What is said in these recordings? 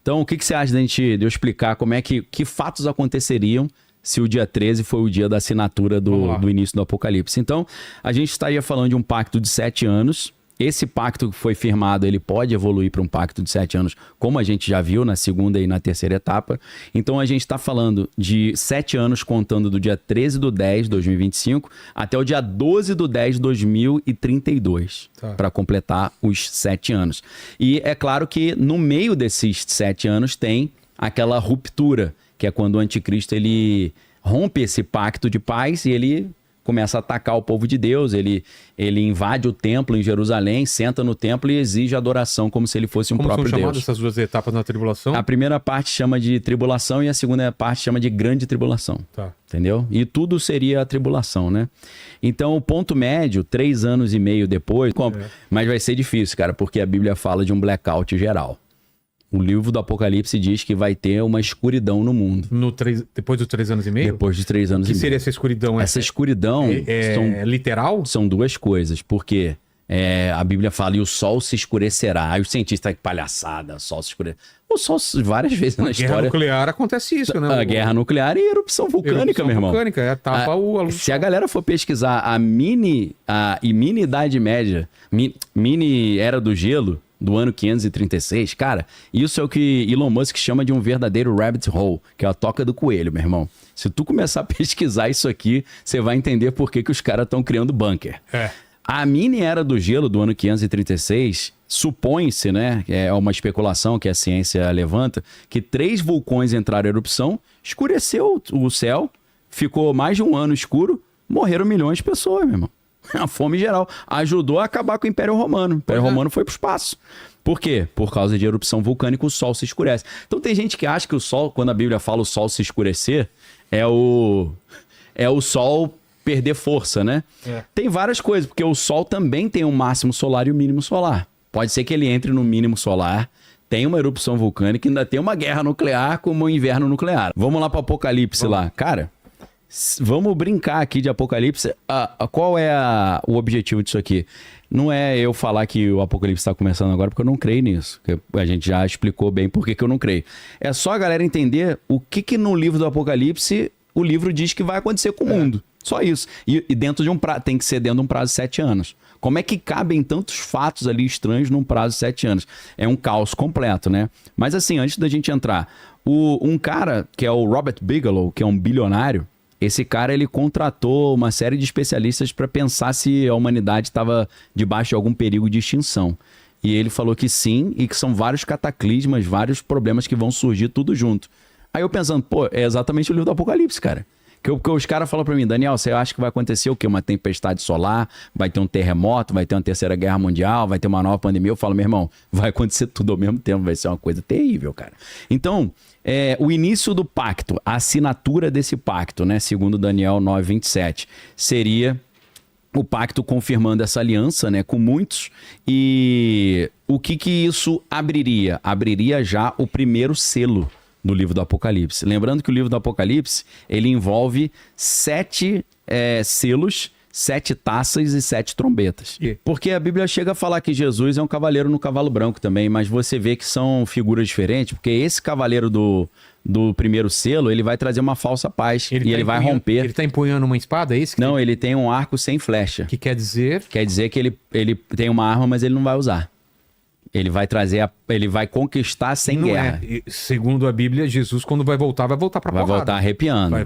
Então, o que você acha de eu explicar como é que fatos aconteceriam se o dia 13 foi o dia da assinatura do início do Apocalipse? Então, a gente estaria falando de um pacto de 7 anos. Esse pacto que foi firmado, ele pode evoluir para um pacto de 7 anos, como a gente já viu na segunda e na terceira etapa. Então, a gente está falando de 7 anos contando do dia 13/10 de 2025 até o dia 12/10 de 2032, para completar os 7 anos. E é claro que no meio desses 7 anos tem aquela ruptura, que é quando o anticristo ele rompe esse pacto de paz e ele começa a atacar o povo de Deus, ele invade o templo em Jerusalém, senta no templo e exige adoração como se ele fosse próprio Deus. Como são chamadas essas duas etapas na tribulação? A primeira parte chama de tribulação e a segunda parte chama de grande tribulação. Tá. Entendeu? E tudo seria a tribulação, né? Então, o ponto médio, 3 anos e meio depois, mas vai ser difícil, cara, porque a Bíblia fala de um blackout geral. O livro do Apocalipse diz que vai ter uma escuridão no mundo. Depois dos 3 anos e meio? Depois de 3 anos e meio. O que seria essa escuridão? Essa escuridão... É literal? São duas coisas. Porque a Bíblia fala, e o sol se escurecerá. Aí os cientistas, que palhaçada, o sol se escurecerá. O sol, várias vezes na história... Guerra nuclear acontece isso, né? A guerra nuclear e erupção vulcânica, meu irmão. Vulcânica, tapa a luz. Se a galera for pesquisar a mini Idade Média, mini Era do Gelo, do ano 536, cara, isso é o que Elon Musk chama de um verdadeiro rabbit hole, que é a toca do coelho, meu irmão. Se tu começar a pesquisar isso aqui, você vai entender por que os caras estão criando bunker. A mini Era do Gelo do ano 536, supõe-se, né, é uma especulação que a ciência levanta, que 3 vulcões entraram em erupção, escureceu o céu, ficou mais de um ano escuro, morreram milhões de pessoas, meu irmão. A fome geral ajudou a acabar com o Império Romano. O Império Romano foi para o espaço. Por quê? Por causa de erupção vulcânica, o sol se escurece. Então tem gente que acha que o sol, quando a Bíblia fala o sol se escurecer, é o sol perder força, né? Tem várias coisas, porque o sol também tem um máximo solar e um mínimo solar. Pode ser que ele entre no mínimo solar, tem uma erupção vulcânica e ainda tem uma guerra nuclear como um inverno nuclear. Vamos lá para o Apocalipse lá. Cara... Vamos brincar aqui de Apocalipse. Qual é o objetivo disso aqui? Não é eu falar que o Apocalipse está começando agora, porque eu não creio nisso. A gente já explicou bem por que eu não creio. É só a galera entender o que no livro do Apocalipse o livro diz que vai acontecer com o mundo. Só isso. E dentro de tem que ser dentro de um prazo de 7 anos. Como é que cabem tantos fatos ali estranhos num prazo de 7 anos? É um caos completo, né? Mas assim, antes da gente entrar, um cara que é o Robert Bigelow, que é um bilionário, esse cara, ele contratou uma série de especialistas para pensar se a humanidade estava debaixo de algum perigo de extinção. E ele falou que sim, e que são vários cataclismas, vários problemas que vão surgir tudo junto. Aí eu pensando, é exatamente o livro do Apocalipse, cara. Que os caras falam para mim, Daniel, você acha que vai acontecer o quê? Uma tempestade solar, vai ter um terremoto, vai ter uma terceira guerra mundial, vai ter uma nova pandemia? Eu falo, meu irmão, vai acontecer tudo ao mesmo tempo, vai ser uma coisa terrível, cara. Então, o início do pacto, a assinatura desse pacto, né, segundo Daniel 9:27, seria o pacto confirmando essa aliança, né, com muitos. E o que isso abriria? Abriria já o primeiro selo do livro do Apocalipse. Lembrando que o livro do Apocalipse, ele envolve 7 selos, 7 taças e 7 trombetas. Porque a Bíblia chega a falar que Jesus é um cavaleiro no cavalo branco também, mas você vê que são figuras diferentes, porque esse cavaleiro do primeiro selo, ele vai trazer uma falsa paz ele vai romper. Ele está empunhando uma espada, é isso? Não, ele tem um arco sem flecha. Que quer dizer? Quer dizer que ele tem uma arma, mas ele não vai usar. Ele vai trazer, ele vai conquistar sem guerra. Segundo a Bíblia, Jesus, quando vai voltar pra porrada. Vai voltar arrepiando. Vai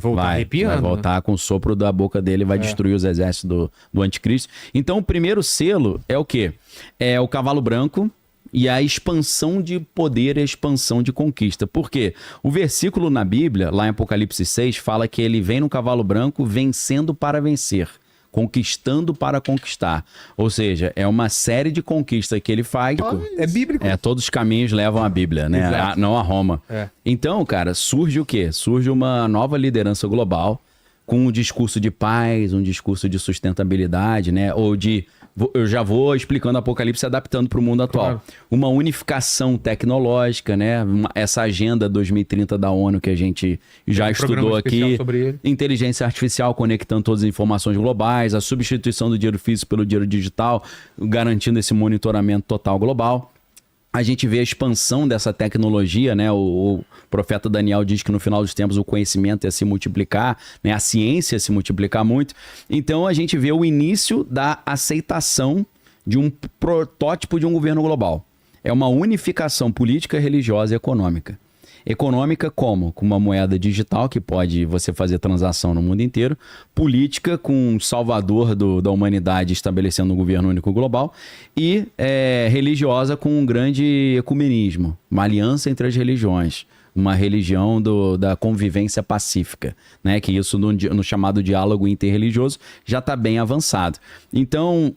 voltar com o sopro da boca dele, vai destruir os exércitos do anticristo. Então, o primeiro selo é o quê? É o cavalo branco e a expansão de poder e a expansão de conquista. Por quê? O versículo na Bíblia, lá em Apocalipse 6, fala que ele vem no cavalo branco vencendo para vencer. Conquistando para conquistar. Ou seja, é uma série de conquistas que ele faz. É bíblico. Todos os caminhos levam à Bíblia, né? Não a Roma. Então, cara, surge o quê? Surge uma nova liderança global com um discurso de paz, um discurso de sustentabilidade, né? Ou de... Eu já vou explicando o Apocalipse adaptando para o mundo atual. Claro. Uma unificação tecnológica, né? Essa agenda 2030 da ONU que a gente já estudou aqui. Inteligência artificial conectando todas as informações globais, a substituição do dinheiro físico pelo dinheiro digital, garantindo esse monitoramento total global. a gente vê a expansão dessa tecnologia, né? O profeta Daniel diz que no final dos tempos o conhecimento ia se multiplicar, né? A ciência ia se multiplicar muito. Então a gente vê o início da aceitação de um protótipo de um governo global. É uma unificação política, religiosa e econômica. Econômica como? Com uma moeda digital que pode você fazer transação no mundo inteiro. Política com um salvador da humanidade estabelecendo um governo único global. E religiosa com um grande ecumenismo. Uma aliança entre as religiões. Uma religião da convivência pacífica, né? Que isso no chamado diálogo interreligioso já está bem avançado. Então,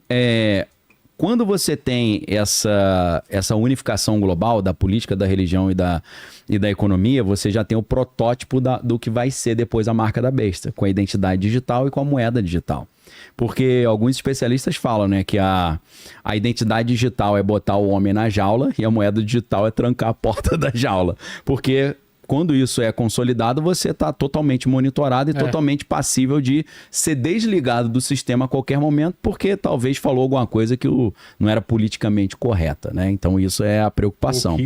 quando você tem essa unificação global da política, da religião e da economia, você já tem o protótipo do que vai ser depois a marca da besta, com a identidade digital e com a moeda digital. Porque alguns especialistas falam, né, que a identidade digital é botar o homem na jaula e a moeda digital é trancar a porta da jaula. Porque quando isso é consolidado, você está totalmente monitorado e totalmente passível de ser desligado do sistema a qualquer momento, porque talvez falou alguma coisa que não era politicamente correta, né? Então isso é a preocupação.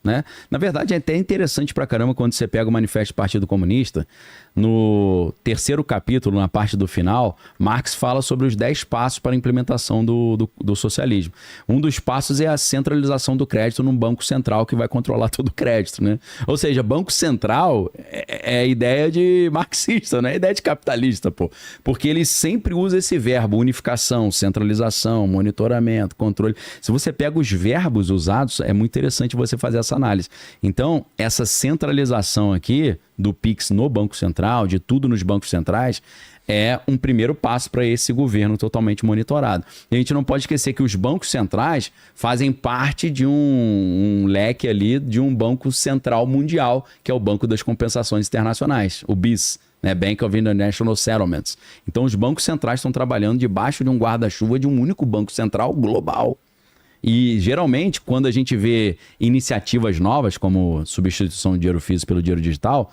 Né? Na verdade, é até interessante pra caramba quando você pega o Manifesto do Partido Comunista. No 3º capítulo, na parte do final, Marx fala sobre os 10 passos para a implementação do socialismo. Um dos passos é a centralização do crédito num banco central que vai controlar todo o crédito, né? Ou seja, banco central é a ideia de marxista, não é a ideia de capitalista, pô. Porque ele sempre usa esse verbo, unificação, centralização, monitoramento, controle. Se você pega os verbos usados, é muito interessante você fazer essa análise. Então, essa centralização aqui do Pix no Banco Central, de tudo nos bancos centrais, é um primeiro passo para esse governo totalmente monitorado. E a gente não pode esquecer que os bancos centrais fazem parte de um leque ali de um banco central mundial, que é o Banco das Compensações Internacionais, o BIS, né? Bank of International Settlements. Então os bancos centrais estão trabalhando debaixo de um guarda-chuva de um único banco central global. E, geralmente, quando a gente vê iniciativas novas, como substituição do dinheiro físico pelo dinheiro digital,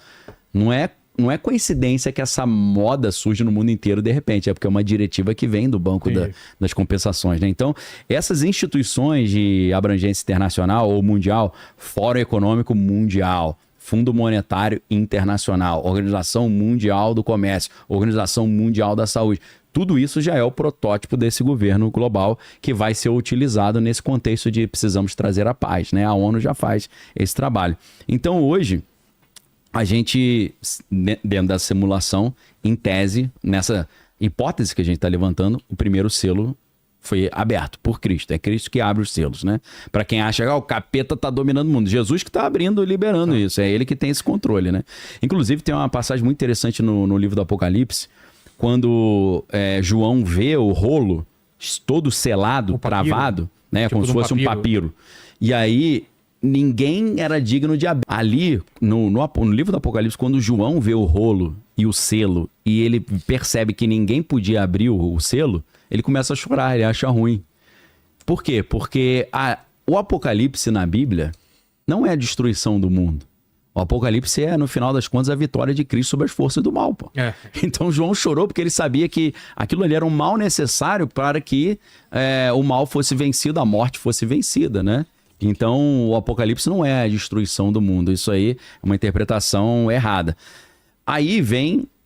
não é coincidência que essa moda surge no mundo inteiro de repente, é porque é uma diretiva que vem do Banco das Compensações, né? Então, essas instituições de abrangência internacional ou mundial, Fórum Econômico Mundial, Fundo Monetário Internacional, Organização Mundial do Comércio, Organização Mundial da Saúde, tudo isso já é o protótipo desse governo global que vai ser utilizado nesse contexto de precisamos trazer a paz, né? A ONU já faz esse trabalho. Então, hoje, a gente, dentro da simulação, em tese, nessa hipótese que a gente está levantando, o primeiro selo foi aberto por Cristo. É Cristo que abre os selos, né? Para quem acha que o capeta está dominando o mundo. Jesus que está abrindo e liberando isso. É ele que tem esse controle, né? Inclusive, tem uma passagem muito interessante no livro do Apocalipse, quando João vê o rolo todo selado, travado, né? Tipo como se fosse um papiro. E aí, ninguém era digno de abrir. Ali, no livro do Apocalipse, quando João vê o rolo e o selo, e ele percebe que ninguém podia abrir o selo, ele começa a chorar, ele acha ruim. Por quê? Porque o Apocalipse na Bíblia não é a destruição do mundo. O Apocalipse é, no final das contas, a vitória de Cristo sobre as forças do mal, pô. Então João chorou porque ele sabia que aquilo ali era um mal necessário para que o mal fosse vencido, a morte fosse vencida, né? Então o Apocalipse não é a destruição do mundo. Isso aí é uma interpretação errada. Aí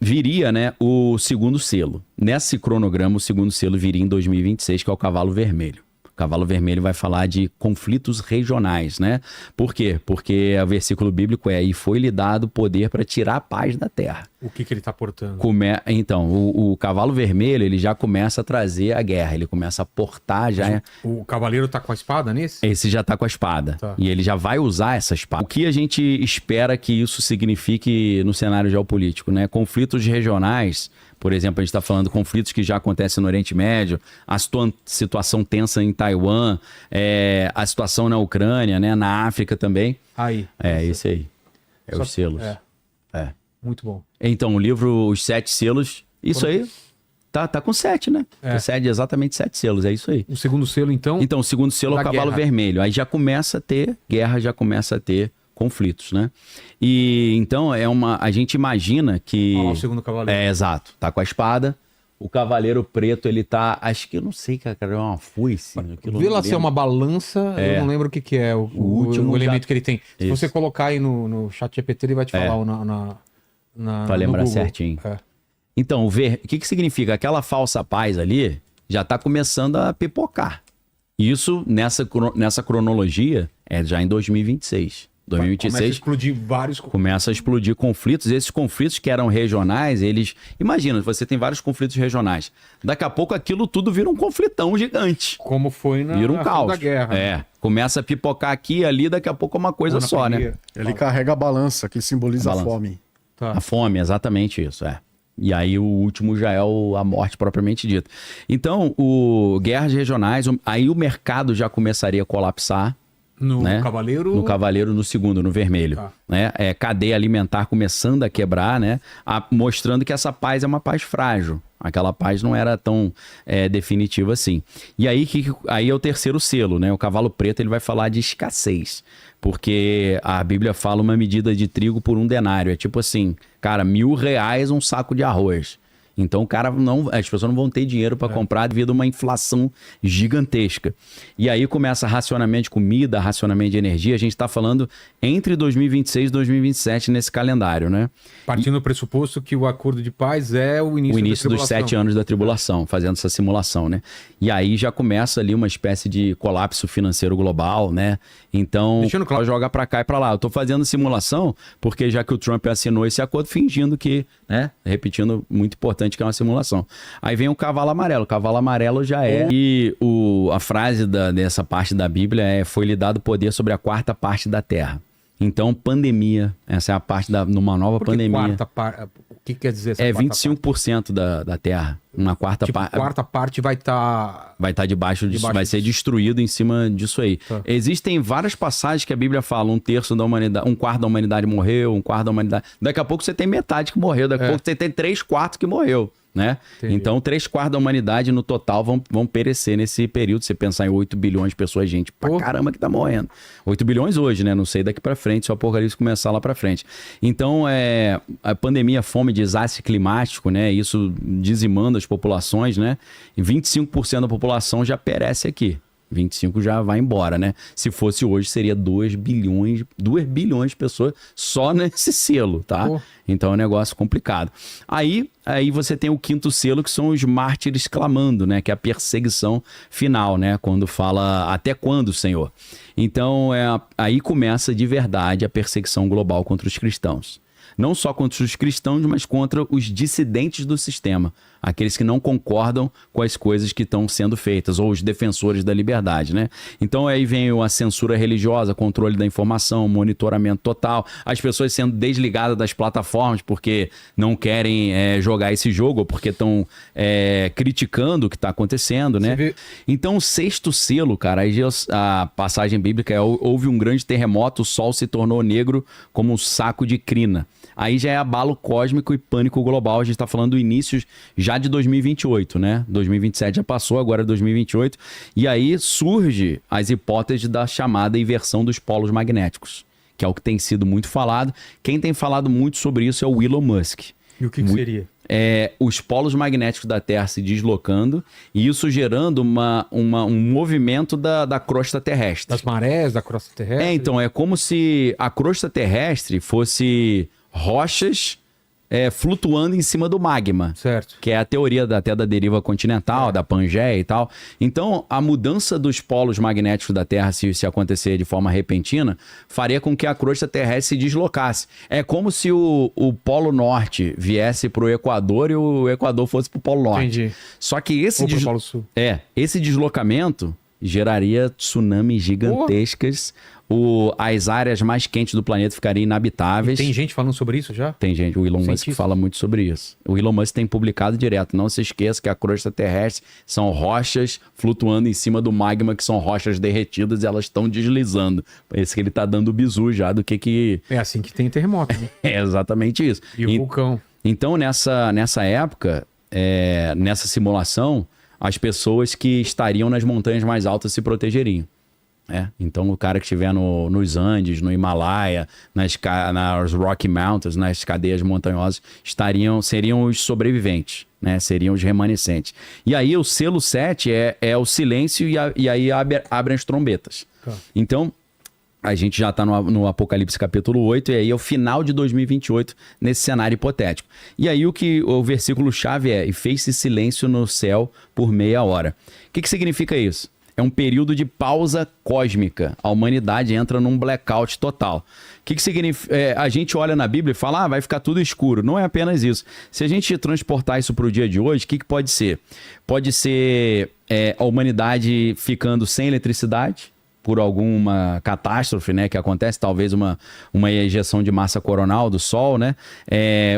viria, né, o segundo selo. Nesse cronograma, o segundo selo viria em 2026, que é o Cavalo Vermelho. O Cavalo Vermelho vai falar de conflitos regionais, né? Por quê? Porque o versículo bíblico e foi-lhe dado poder para tirar a paz da terra. O que ele está portando? Então, o Cavalo Vermelho, ele já começa a trazer a guerra, ele começa a portar já... O cavaleiro está com a espada nesse? Esse já está com a espada. Tá. E ele já vai usar essa espada. O que a gente espera que isso signifique no cenário geopolítico, né? Conflitos regionais... Por exemplo, a gente está falando de conflitos que já acontecem no Oriente Médio, a situação tensa em Taiwan, a situação na Ucrânia, né, na África também. Esse aí. Os selos. Muito bom. Então, o livro Os 7 Selos, isso aí tá com 7, né? Exatamente 7 selos, é isso aí. O segundo selo, então? Então, o segundo selo é o Cavalo Vermelho. Aí já começa a ter guerra, já começa a ter conflitos, né? E então a gente imagina que... o segundo cavaleiro. Exato. Tá com a espada, O Cavaleiro Preto, ele tá... Acho que eu não sei, cara, é uma foice. Vê lá se é uma balança, eu não lembro o que é o último elemento que ele tem. Se Isso. você colocar aí no chat GPT, ele vai te falar Pra lembrar no Google. certinho. Então, o que significa? Aquela falsa paz ali já tá começando a pipocar. Isso, nessa cronologia, é já em 2026. 2026 começa a explodir vários... Começa a explodir conflitos. Esses conflitos que eram regionais, eles... Imagina, você tem vários conflitos regionais. Daqui a pouco aquilo tudo vira um conflitão gigante. Como foi vira um caos. da guerra. Começa a pipocar aqui e ali, daqui a pouco é uma coisa só, né? Ele carrega a balança, que simboliza a fome. Tá. A fome, exatamente isso, E aí o último já é a morte propriamente dita. Então, guerras regionais, aí o mercado já começaria a colapsar. No né? Cavaleiro... No Cavaleiro, no segundo, no vermelho. Tá. Né? Cadeia alimentar começando a quebrar, né? Mostrando que essa paz é uma paz frágil. Aquela paz não era tão definitiva assim. E aí, aí é o terceiro selo, né? O Cavalo Preto, ele vai falar de escassez. Porque a Bíblia fala uma medida de trigo por 1 denário. É tipo assim, cara, R$1.000 um saco de arroz. Então, as pessoas não vão ter dinheiro para comprar devido a uma inflação gigantesca. E aí começa racionamento de comida, racionamento de energia. A gente está falando entre 2026 e 2027 nesse calendário, né? Partindo do pressuposto que o acordo de paz é o início dos 7 anos da tribulação, fazendo essa simulação, né? E aí já começa ali uma espécie de colapso financeiro global, né? Então, joga para cá e para lá. Eu tô fazendo simulação porque já que o Trump assinou esse acordo fingindo que, né? Repetindo, muito importante que é uma simulação. Aí vem o cavalo amarelo. O cavalo amarelo já é... E a frase dessa parte da Bíblia foi-lhe dado poder sobre a 4ª parte da terra. Então, pandemia, essa é a parte numa nova pandemia. O que quer dizer essa 25% da terra. Uma quarta parte. A 4ª parte vai estar... Vai estar debaixo disso, vai ser destruído em cima disso aí. Tá. Existem várias passagens que a Bíblia fala, 1/3 da humanidade, 1/4 da humanidade morreu, 1/4 da humanidade... Daqui a pouco você tem metade que morreu, daqui a pouco você tem 3/4 que morreu. Né? Então, 3/4 da humanidade no total vão perecer nesse período. Você pensar em 8 bilhões de pessoas, gente, pra caramba que tá morrendo. 8 bilhões hoje, né? Não sei daqui pra frente, se o apocalipse começar lá pra frente. Então, a pandemia, fome, desastre climático, né? Isso dizimando as populações, né? E 25% da população já perece aqui. 25 já vai embora, né? Se fosse hoje, seria 2 bilhões de pessoas só nesse selo, tá? Então é um negócio complicado. Aí você tem o 5º selo, que são os mártires clamando, né? Que é a perseguição final, né? Quando fala, até quando, Senhor? Então, aí começa de verdade a perseguição global contra os cristãos. Não só contra os cristãos, mas contra os dissidentes do sistema. Aqueles que não concordam com as coisas que estão sendo feitas, ou os defensores da liberdade, né? Então aí vem a censura religiosa, controle da informação, monitoramento total, as pessoas sendo desligadas das plataformas porque não querem jogar esse jogo, ou porque estão criticando o que está acontecendo, né? Então o 6º selo, cara, aí a passagem bíblica houve um grande terremoto, o sol se tornou negro como um saco de crina. Aí já é abalo cósmico e pânico global. A gente está falando do início já de 2028, né? 2027 já passou, agora é 2028. E aí surge as hipóteses da chamada inversão dos polos magnéticos, que é o que tem sido muito falado. Quem tem falado muito sobre isso é o Elon Musk. E o que seria? Os polos magnéticos da Terra se deslocando e isso gerando um movimento da crosta terrestre. Das marés, da crosta terrestre? Então, é como se a crosta terrestre fosse rochas flutuando em cima do magma. Certo. Que é a teoria até da deriva continental, da Pangeia e tal. Então, a mudança dos polos magnéticos da Terra, se acontecer de forma repentina, faria com que a crosta terrestre se deslocasse. É como se o Polo Norte viesse para o Equador e o Equador fosse para o Polo Norte. Entendi. Só que esse Polo Sul. esse deslocamento geraria tsunamis gigantescas. As áreas mais quentes do planeta ficariam inabitáveis. E tem gente falando sobre isso já? Tem gente, o Elon Musk fala muito sobre isso. O Elon Musk tem publicado direto. Não se esqueça que a crosta terrestre são rochas flutuando em cima do magma, que são rochas derretidas e elas estão deslizando. Parece que ele tá dando bizu já do que... É assim que tem terremoto, né? É exatamente isso. E o vulcão. Então, nessa época, nessa simulação, as pessoas que estariam nas montanhas mais altas se protegeriam. Então, o cara que estiver nos Andes, no Himalaia, nas Rocky Mountains, nas cadeias montanhosas, seriam os sobreviventes, né? Seriam os remanescentes. E aí, o selo 7 é o silêncio e aí abrem as trombetas. Então, a gente já está no Apocalipse capítulo 8, e aí é o final de 2028 nesse cenário hipotético. E aí o versículo-chave é: e fez-se silêncio no céu por meia hora. O que significa isso? É um período de pausa cósmica. A humanidade entra num blackout total. O que significa? A gente olha na Bíblia e fala, vai ficar tudo escuro. Não é apenas isso. Se a gente transportar isso para o dia de hoje, o que pode ser? Pode ser a humanidade ficando sem eletricidade por alguma catástrofe, né, que acontece, talvez uma ejeção de massa coronal do Sol, né?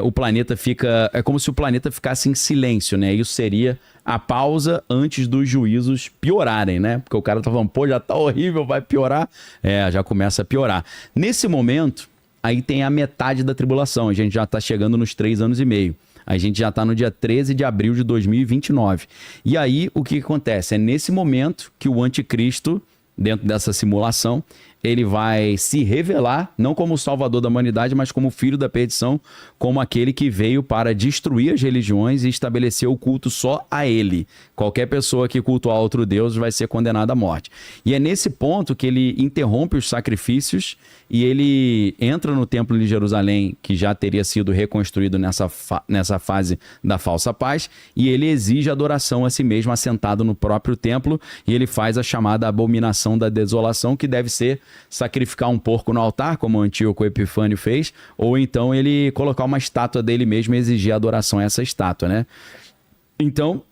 O planeta fica... É como se o planeta ficasse em silêncio, né? Isso seria a pausa antes dos juízos piorarem, né? Porque o cara tá falando, pô, já tá horrível, vai piorar. Já começa a piorar. Nesse momento, aí tem a metade da tribulação. A gente já tá chegando nos 3 anos e meio. A gente já está no dia 13 de abril de 2029. E aí, o que acontece? É nesse momento que o anticristo, dentro dessa simulação, ele vai se revelar, não como o salvador da humanidade, mas como o filho da perdição, como aquele que veio para destruir as religiões e estabelecer o culto só a ele. Qualquer pessoa que cultuar outro Deus vai ser condenada à morte. E é nesse ponto que ele interrompe os sacrifícios e ele entra no templo de Jerusalém, que já teria sido reconstruído nessa fase da falsa paz, e ele exige adoração a si mesmo assentado no próprio templo, e ele faz a chamada abominação da desolação, que deve ser sacrificar um porco no altar, como o Antíoco Epifânio fez, ou então ele colocar uma estátua dele mesmo e exigir adoração a essa estátua, né? Então,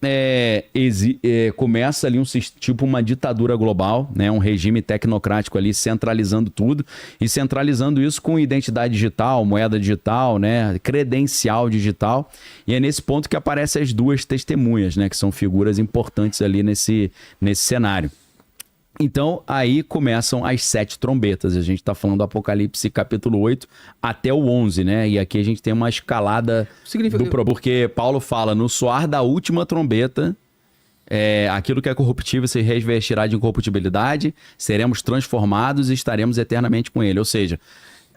começa ali tipo uma ditadura global, né? Um regime tecnocrático ali centralizando tudo e centralizando isso com identidade digital, moeda digital, né? Credencial digital. E é nesse ponto que aparecem as duas testemunhas, né? Que são figuras importantes ali nesse cenário. Então, aí começam as 7 trombetas. A gente está falando do Apocalipse capítulo 8 até o 11, né? E aqui a gente tem uma escalada porque Paulo fala, no soar da última trombeta, aquilo que é corruptível se revestirá de incorruptibilidade, seremos transformados e estaremos eternamente com ele. Ou seja,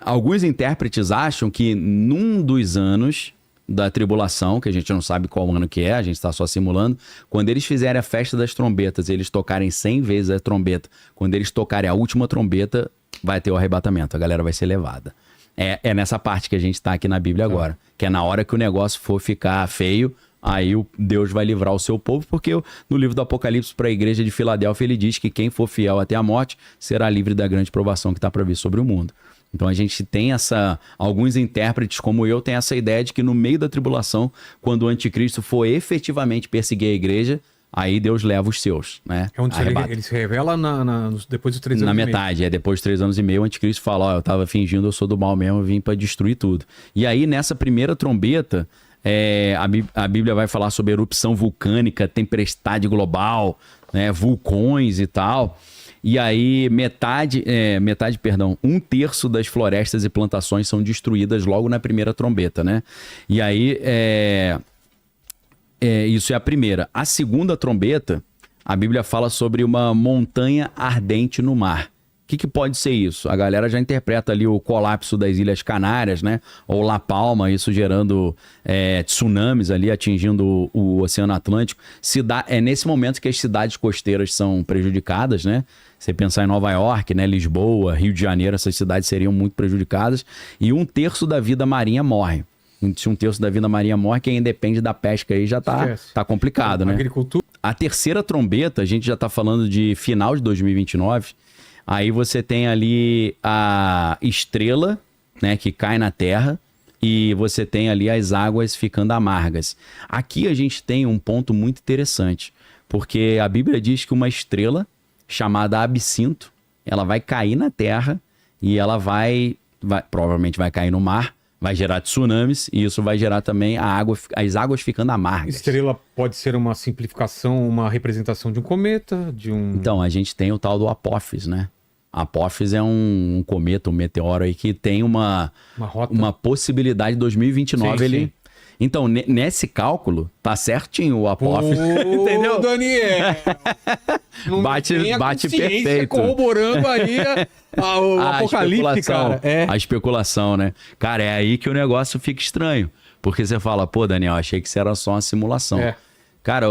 alguns intérpretes acham que num dos anos da tribulação, que a gente não sabe qual ano que é, a gente está só simulando, quando eles fizerem a festa das trombetas e eles tocarem 100 vezes a trombeta, quando eles tocarem a última trombeta, vai ter o arrebatamento, a galera vai ser levada. É nessa parte que a gente está aqui na Bíblia agora, que é na hora que o negócio for ficar feio, aí Deus vai livrar o seu povo, porque no livro do Apocalipse para a igreja de Filadélfia ele diz que quem for fiel até a morte será livre da grande provação que está para vir sobre o mundo. Então a gente tem alguns intérpretes como eu têm essa ideia de que no meio da tribulação, quando o anticristo for efetivamente perseguir a igreja, aí Deus leva os seus, né? É onde ele se revela depois dos 3 anos na e metade, depois de 3 anos e meio, o anticristo fala, eu tava fingindo, eu sou do mal mesmo, eu vim para destruir tudo. E aí nessa primeira trombeta, a Bíblia vai falar sobre erupção vulcânica, tempestade global, né, vulcões e tal. E aí um terço das florestas e plantações são destruídas logo na primeira trombeta, né? E aí isso é a primeira. A segunda trombeta, a Bíblia fala sobre uma montanha ardente no mar. O que pode ser isso? A galera já interpreta ali o colapso das Ilhas Canárias, né? Ou La Palma, isso gerando tsunamis ali, atingindo o Oceano Atlântico. É nesse momento que as cidades costeiras são prejudicadas, né? Você pensar em Nova York, né? Lisboa, Rio de Janeiro, essas cidades seriam muito prejudicadas. E 1/3 da vida marinha morre. Se 1/3 da vida marinha morre, quem depende da pesca aí já tá complicado, né? Agricultura. A terceira trombeta, a gente já tá falando de final de 2029. Aí você tem ali a estrela, né, que cai na terra, e você tem ali as águas ficando amargas. Aqui a gente tem um ponto muito interessante, porque a Bíblia diz que uma estrela chamada Absinto, ela vai cair na terra e ela provavelmente vai cair no mar, vai gerar tsunamis e isso vai gerar também as águas ficando amargas. Estrela pode ser uma simplificação, uma representação de um cometa, Então, a gente tem o tal do Apófis, né? Apófis é um cometa, um meteoro aí que tem uma possibilidade de 2029 sim. Então, nesse cálculo, tá certinho o Apófis. Entendeu? Daniel! Não Bate tem a consciência perfeito. corroborando aí o Apocalipse, especulação, cara. A especulação, né? Cara, é aí que o negócio fica estranho. Porque você fala, pô, Daniel, achei que isso era só uma simulação. Cara,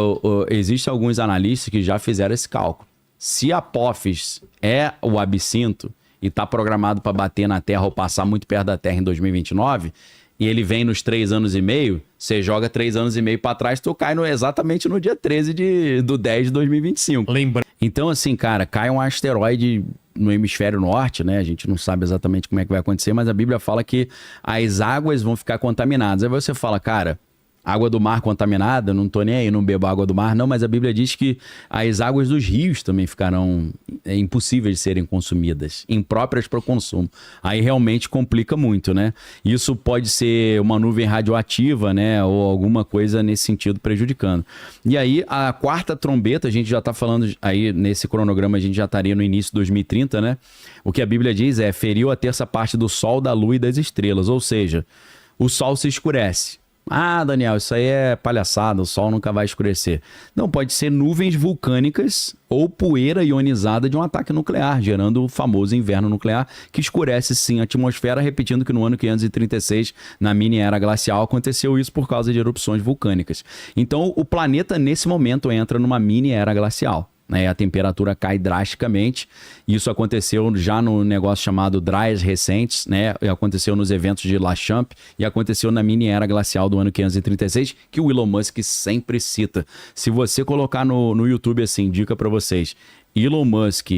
existem alguns analistas que já fizeram esse cálculo. Se Apófis é o absinto e tá programado para bater na Terra ou passar muito perto da Terra em 2029, e ele vem nos 3 anos e meio, você joga 3 anos e meio para trás, tu cai exatamente no dia 13 do 10 de 2025. Lembra. Então, assim, cara, cai um asteroide no hemisfério norte, né? A gente não sabe exatamente como é que vai acontecer, mas a Bíblia fala que as águas vão ficar contaminadas. Aí você fala, cara, água do mar contaminada, não tô nem aí, não bebo água do mar, não, mas a Bíblia diz que as águas dos rios também ficarão impossíveis de serem consumidas, impróprias para o consumo. Aí realmente complica muito, né? Isso pode ser uma nuvem radioativa, né? Ou alguma coisa nesse sentido prejudicando. E aí, a quarta trombeta, a gente já tá falando aí, nesse cronograma, a gente já estaria no início de 2030, né? O que a Bíblia diz é, feriu a terça parte do sol, da lua e das estrelas, ou seja, o sol se escurece. Ah, Daniel, isso aí é palhaçada, o sol nunca vai escurecer. Não, pode ser nuvens vulcânicas ou poeira ionizada de um ataque nuclear, gerando o famoso inverno nuclear, que escurece sim a atmosfera, repetindo que no ano 536, na mini era glacial, aconteceu isso por causa de erupções vulcânicas. Então, o planeta, nesse momento, entra numa mini era glacial. A temperatura cai drasticamente. Isso aconteceu já no negócio chamado Dryas recentes, né? Aconteceu nos eventos de La Champ e aconteceu na mini era glacial do ano 536, que o Elon Musk sempre cita. Se você colocar no YouTube assim, dica para vocês, Elon Musk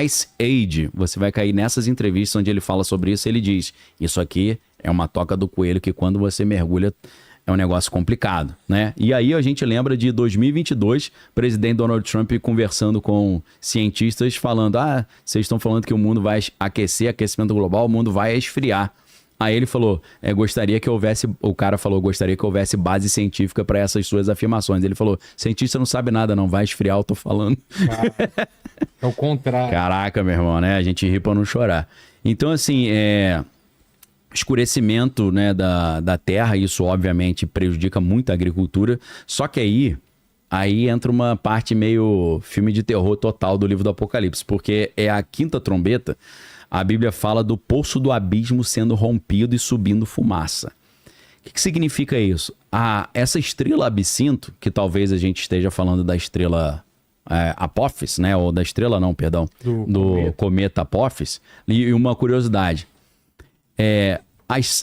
Ice Age, você vai cair nessas entrevistas onde ele fala sobre isso. Ele diz, isso aqui é uma toca do coelho que quando você mergulha é um negócio complicado, né? E aí a gente lembra de 2022, presidente Donald Trump conversando com cientistas falando, vocês estão falando que o mundo vai aquecer, aquecimento global, o mundo vai esfriar. Aí ele falou, o cara falou, gostaria que houvesse base científica para essas suas afirmações. Ele falou, cientista não sabe nada não, vai esfriar, eu tô falando. É o contrário. Caraca, meu irmão, né? A gente ri pra não chorar. Então, assim, escurecimento, né, da terra, isso obviamente prejudica muito a agricultura, só que aí entra uma parte meio filme de terror total do livro do Apocalipse, porque é a quinta trombeta, a Bíblia fala do poço do abismo sendo rompido e subindo fumaça. O que significa isso? Essa estrela absinto, que talvez a gente esteja falando da estrela Apófis, né, ou da estrela não, perdão, do cometa Apófis, e uma curiosidade,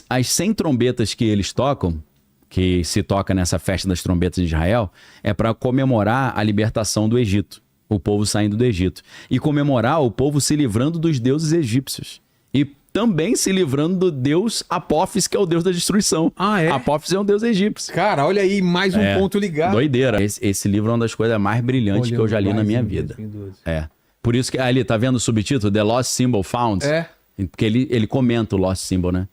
as 100 trombetas que eles tocam, que se toca nessa festa das trombetas de Israel, é para comemorar a libertação do Egito, o povo saindo do Egito. E comemorar o povo se livrando dos deuses egípcios. E também se livrando do deus Apófis, que é o deus da destruição. Apófis é um deus egípcio. Cara, olha aí, mais um ponto ligado. Doideira. Esse livro é uma das coisas mais brilhantes que eu já li na minha vida. Por isso que ali, tá vendo o subtítulo? The Lost Symbol Found? Porque ele comenta o Lost Symbol, né?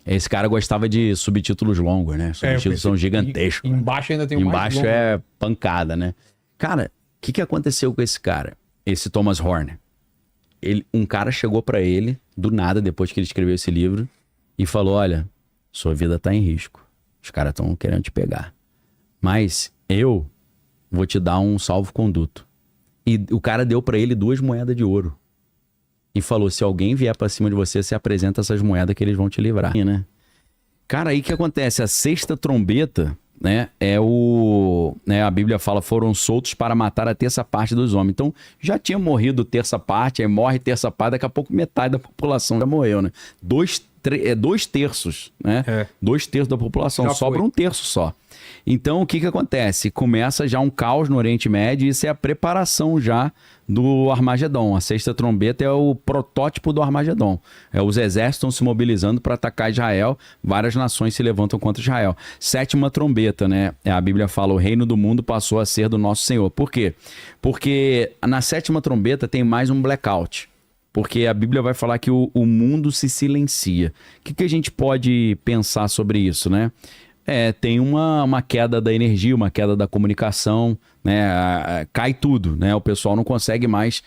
Esse cara gostava de subtítulos longos, né? Subtítulos são gigantescos. Embaixo ainda tem um mais longo. Embaixo é pancada, né? Cara, o que aconteceu com esse cara? Esse Thomas Horner. Um cara chegou pra ele, do nada, depois que ele escreveu esse livro, e falou, olha, sua vida tá em risco. Os caras estão querendo te pegar. Mas eu vou te dar um salvo-conduto. E o cara deu pra ele 2 moedas de ouro. E falou, se alguém vier pra cima de você, você apresenta essas moedas que eles vão te livrar. Né? Cara, aí o que acontece? A sexta trombeta, né, a Bíblia fala, foram soltos para matar a terça parte dos homens. Então, já tinha morrido terça parte, aí morre terça parte, daqui a pouco metade da população já morreu, né? 2 terços, né? 2 terços da população, já sobra 1 terço só. Então, o que acontece? Começa já um caos no Oriente Médio e isso é a preparação já do Armagedon. A sexta trombeta é o protótipo do Armagedon. Os exércitos estão se mobilizando para atacar Israel, várias nações se levantam contra Israel. Sétima trombeta, né? A Bíblia fala, o reino do mundo passou a ser do nosso Senhor. Por quê? Porque na sétima trombeta tem mais um blackout. Porque a Bíblia vai falar que o mundo se silencia. O que a gente pode pensar sobre isso, né? Tem uma queda da energia, uma queda da comunicação, né? Cai tudo, né? O pessoal não consegue mais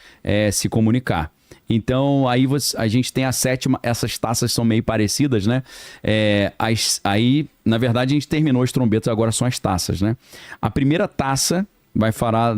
se comunicar. Então, aí a gente tem a sétima, essas taças são meio parecidas, né? Aí, na verdade, a gente terminou os trombetas, agora são as taças, né? A primeira taça vai falar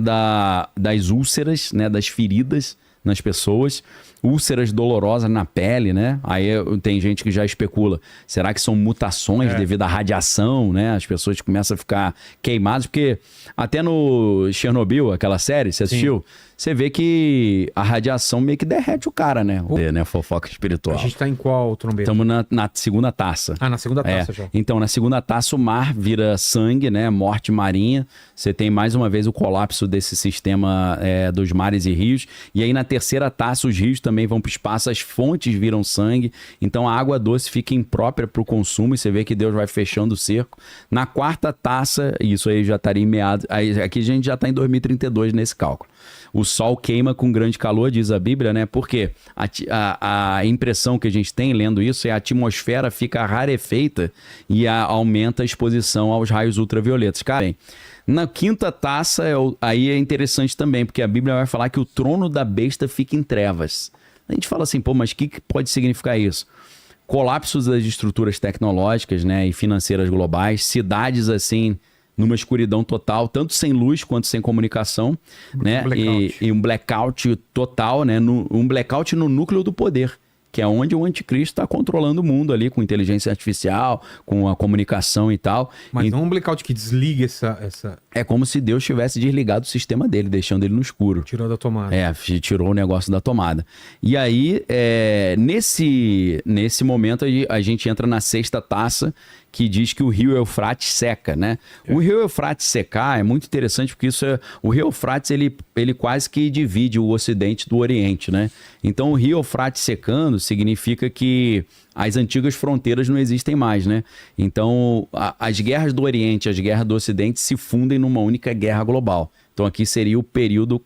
das úlceras, né? Das feridas nas pessoas, úlceras dolorosas na pele, né? Aí tem gente que já especula, será que são mutações devido à radiação, né? As pessoas começam a ficar queimadas, porque até no Chernobyl, aquela série, você assistiu? Você vê que a radiação meio que derrete o cara, né? Né? Fofoca espiritual. A gente tá em qual trombeta? Estamos na segunda taça. Na segunda taça já. Então, na segunda taça, o mar vira sangue, né? Morte marinha. Você tem mais uma vez o colapso desse sistema dos mares e rios. E aí, na terceira taça, os rios também vão para o espaço, as fontes viram sangue. Então, a água doce fica imprópria para o consumo e você vê que Deus vai fechando o cerco. Na quarta taça, isso aí já estaria em meados. Aqui a gente já está em 2032 nesse cálculo. O sol queima com grande calor, diz a Bíblia, né? Porque a impressão que a gente tem lendo isso é a atmosfera fica rarefeita e aumenta a exposição aos raios ultravioletas. Cara, na quinta taça, aí é interessante também, porque a Bíblia vai falar que o trono da besta fica em trevas. A gente fala assim, pô, mas o que pode significar isso? Colapsos das estruturas tecnológicas, né, e financeiras globais, cidades assim numa escuridão total, tanto sem luz quanto sem comunicação, né? E um blackout total, né? Um blackout no núcleo do poder, que é onde o anticristo está controlando o mundo ali, com inteligência artificial, com a comunicação e tal. Mas não um blackout que desliga essa... É como se Deus tivesse desligado o sistema dele, deixando ele no escuro. Tirou da tomada. Tirou o negócio da tomada. E aí, nesse momento, a gente entra na sexta taça, que diz que o rio Eufrates seca, né? O rio Eufrates secar é muito interessante, porque o rio Eufrates, ele quase que divide o Ocidente do Oriente, né? Então, o rio Eufrates secando significa que as antigas fronteiras não existem mais, né? Então, as guerras do Oriente e as guerras do Ocidente se fundem numa única guerra global. Então, aqui seria o período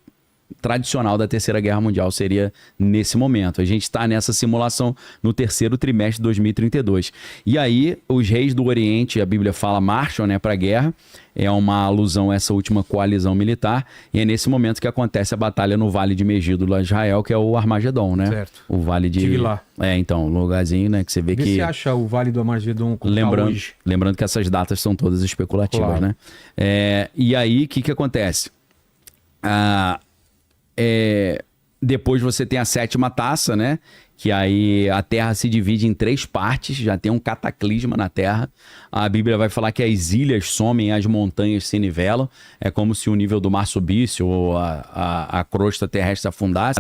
tradicional da Terceira Guerra Mundial, seria nesse momento. A gente está nessa simulação no terceiro trimestre de 2032. E aí, os reis do Oriente, a Bíblia fala, marcham, né, para a guerra. É uma alusão a essa última coalizão militar. E é nesse momento que acontece a batalha no Vale de Megido, lá em Israel, que é o Armagedon, né? Certo. O Vale de... Estive lá. Então, um lugarzinho, né, que você vê que... Você acha o Vale do Armagedon como hoje? Lembrando que essas datas são todas especulativas, claro, né? E aí, o que acontece? Depois você tem a sétima taça, né? Que aí a Terra se divide em 3 partes, já tem um cataclisma na Terra. A Bíblia vai falar que as ilhas somem, as montanhas se nivelam. É como se o nível do mar subisse ou a crosta terrestre afundasse.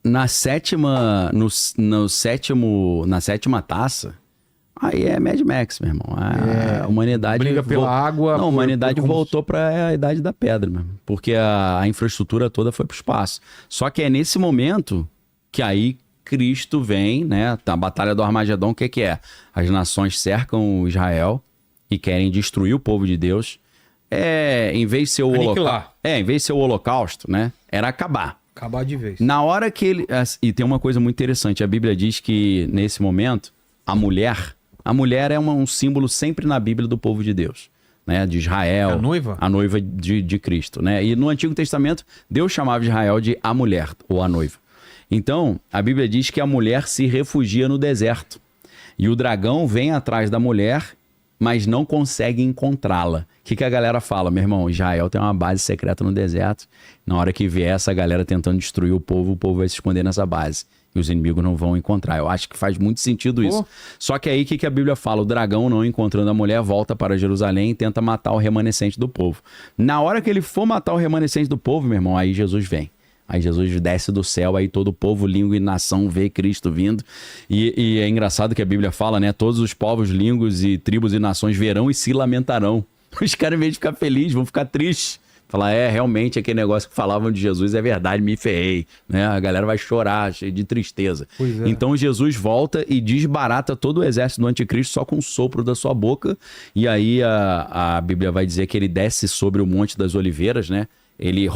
Na sétima taça, aí é Mad Max, meu irmão. A humanidade... Briga pela água... Não, a humanidade voltou para a Idade da Pedra, mesmo. Porque a infraestrutura toda foi para o espaço. Só que é nesse momento que aí Cristo vem, né? A Batalha do Armagedon, o que é? As nações cercam Israel e querem destruir o povo de Deus. Em vez de ser o holocausto... em vez de ser o holocausto, né? Era acabar. Acabar de vez. Na hora que ele... E tem uma coisa muito interessante. A Bíblia diz que, nesse momento, a mulher é um símbolo sempre na Bíblia do povo de Deus, né? De Israel. A noiva? A noiva de Cristo, né? E no Antigo Testamento, Deus chamava Israel de a mulher ou a noiva. Então, a Bíblia diz que a mulher se refugia no deserto. E o dragão vem atrás da mulher, mas não consegue encontrá-la. O que a galera fala? Meu irmão, Israel tem uma base secreta no deserto. Na hora que vier essa galera tentando destruir o povo vai se esconder nessa base. E os inimigos não vão encontrar. Eu acho que faz muito sentido isso. Só que aí, o que a Bíblia fala? O dragão, não encontrando a mulher, volta para Jerusalém e tenta matar o remanescente do povo. Na hora que ele for matar o remanescente do povo, meu irmão, aí Jesus vem. Aí Jesus desce do céu, aí todo o povo, língua e nação vê Cristo vindo. E é engraçado que a Bíblia fala, né? Todos os povos, línguas e tribos e nações verão e se lamentarão. Os caras, em vez de ficar felizes, vão ficar tristes. Falar, realmente aquele negócio que falavam de Jesus é verdade, me ferrei. Né? A galera vai chorar, cheio de tristeza. Então Jesus volta e desbarata todo o exército do anticristo só com o sopro da sua boca. E aí a Bíblia vai dizer que ele desce sobre o Monte das Oliveiras, né? Ele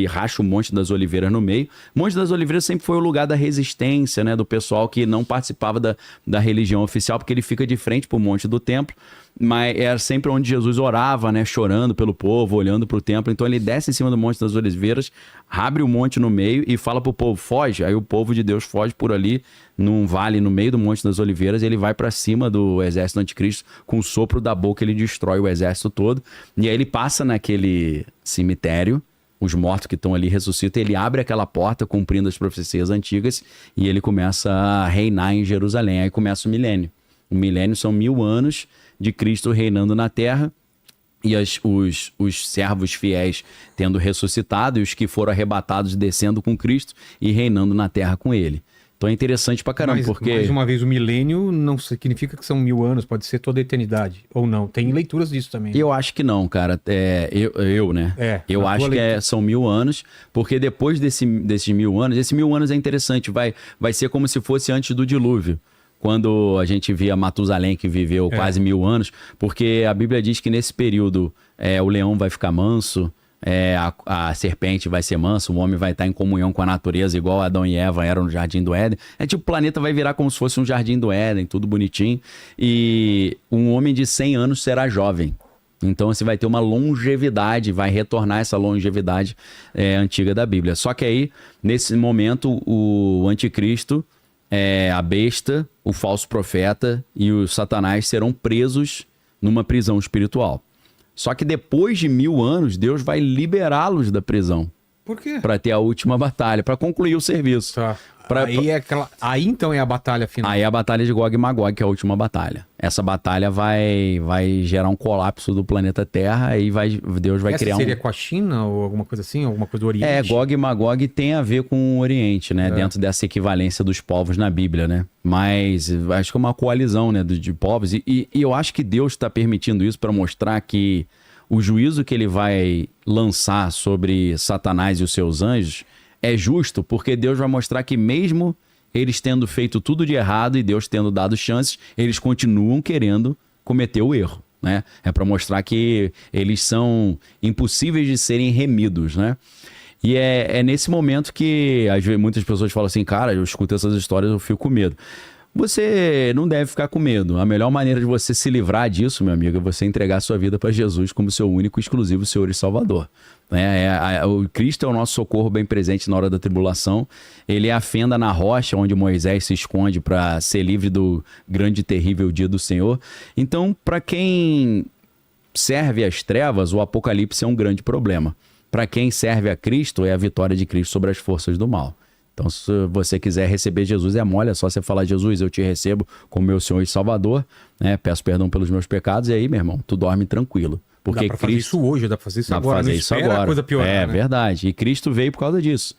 racha o Monte das Oliveiras no meio. O Monte das Oliveiras sempre foi o lugar da resistência, né? Do pessoal que não participava da religião oficial, porque ele fica de frente para o Monte do Templo. mas era sempre onde Jesus orava, né? Chorando pelo povo, olhando para o templo. Então ele desce em cima do Monte das Oliveiras, abre o monte no meio e fala pro povo, foge. Aí o povo de Deus foge por ali, num vale no meio do Monte das Oliveiras, e ele vai para cima do exército do anticristo, com o sopro da boca ele destrói o exército todo. E aí ele passa naquele cemitério, os mortos que estão ali ressuscitam, ele abre aquela porta cumprindo as profecias antigas e ele começa a reinar em Jerusalém. Aí começa o milênio. O milênio são 1000 anos de Cristo reinando na terra e os servos fiéis tendo ressuscitado e os que foram arrebatados descendo com Cristo e reinando na terra com ele. Então é interessante pra caramba, porque... Mais uma vez, o milênio não significa que são 1000 anos, pode ser toda a eternidade, ou não. Tem leituras disso também. Eu acho que não, cara. Né? Eu acho que são 1000 anos, porque depois desses 1000 anos, esse 1000 anos é interessante, vai ser como se fosse antes do dilúvio. Quando a gente via Matusalém, que viveu quase 1000 anos, porque a Bíblia diz que nesse período o leão vai ficar manso, a serpente vai ser mansa, o homem vai estar em comunhão com a natureza, igual Adão e Eva eram no Jardim do Éden. Tipo, o planeta vai virar como se fosse um Jardim do Éden, tudo bonitinho. E um homem de 100 anos será jovem. Então você vai ter uma longevidade, vai retornar essa longevidade antiga da Bíblia. Só que aí, nesse momento, o anticristo, a besta, o falso profeta e o Satanás serão presos numa prisão espiritual. Só que depois de 1000 anos, Deus vai liberá-los da prisão. Por quê? Para ter a última batalha, para concluir o serviço. Tá. Aí então é a batalha final. Aí é a batalha de Gog e Magog, que é a última batalha. Essa batalha vai gerar um colapso do planeta Terra e Deus vai criar seria com a China ou alguma coisa assim? Alguma coisa do Oriente? Gog e Magog tem a ver com o Oriente, né? Dentro dessa equivalência dos povos na Bíblia, né? Mas acho que é uma coalizão, né, de povos. E eu acho que Deus está permitindo isso para mostrar que o juízo que ele vai lançar sobre Satanás e os seus anjos é justo, porque Deus vai mostrar que mesmo eles tendo feito tudo de errado e Deus tendo dado chances, eles continuam querendo cometer o erro, né? É para mostrar que eles são impossíveis de serem remidos, né? E é nesse momento que muitas pessoas falam assim, cara, eu escuto essas histórias, eu fico com medo. Você não deve ficar com medo. A melhor maneira de você se livrar disso, meu amigo, é você entregar a sua vida para Jesus como seu único, exclusivo Senhor e Salvador. O Cristo é o nosso socorro bem presente na hora da tribulação. Ele é a fenda na rocha onde Moisés se esconde para ser livre do grande e terrível dia do Senhor. Então, para quem serve às trevas, o Apocalipse é um grande problema. Para quem serve a Cristo, é a vitória de Cristo sobre as forças do mal. Então, se você quiser receber Jesus, é mole, é só você falar, Jesus, eu te recebo como meu Senhor e Salvador, né? Peço perdão pelos meus pecados, e aí, meu irmão, tu dorme tranquilo. Porque dá pra fazer isso hoje, dá pra fazer isso agora. Dá pra fazer isso agora. A coisa piorar, né? Né? Verdade. E Cristo veio por causa disso.